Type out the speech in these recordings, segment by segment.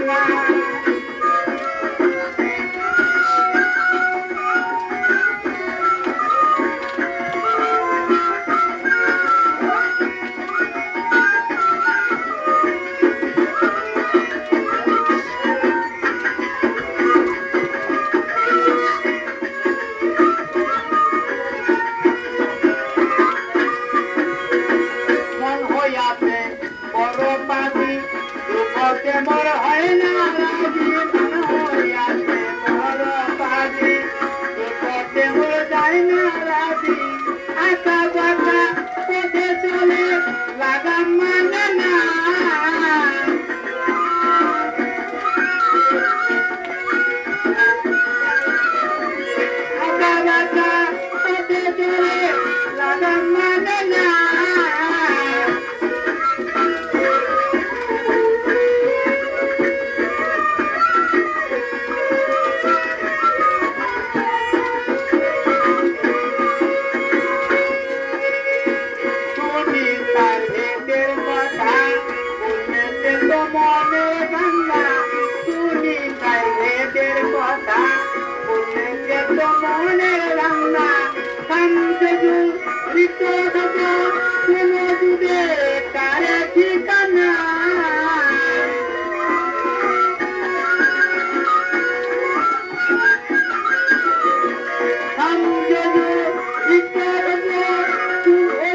না মোর হয় না রাজি মন হইয়াছে বড় পাজি পথে মোর যায় না রাজি আকা বাকা পথে চলে লাগাম মানে না আকা বাকা পথে চলে লাগাম মানে না মনে গঙ্গা শুনি তাই বেদের কথা শুনেছে তো মনে গঙ্গা কান্দু ঋত কোন দুধে তার ঠিকানা কান্দু ঋত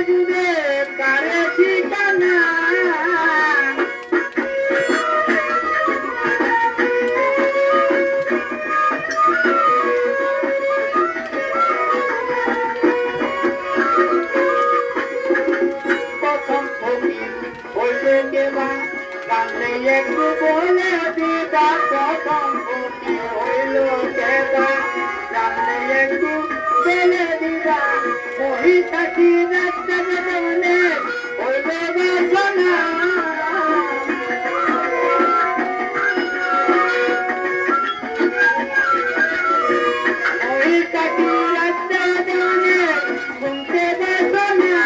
দুধে তার ঠিকানা জানলে একটু বলে দিদা প্রথম ভর্তি হইল কেদা জানলে একটু বলে দিদা ওই থাকি রাস্তা বেদনে হইল বাসনা ওই থাকি রাস্তা বেদনে শুনতে বাসনা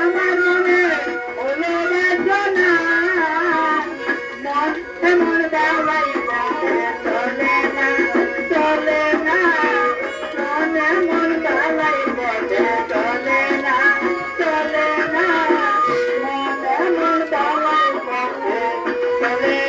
আমার মনে হলো বাসনা মন দেওয়াই চলে না চলে না মনে মন দেওয়াই চলে না চলে না মনে মন দেওয়াই চলে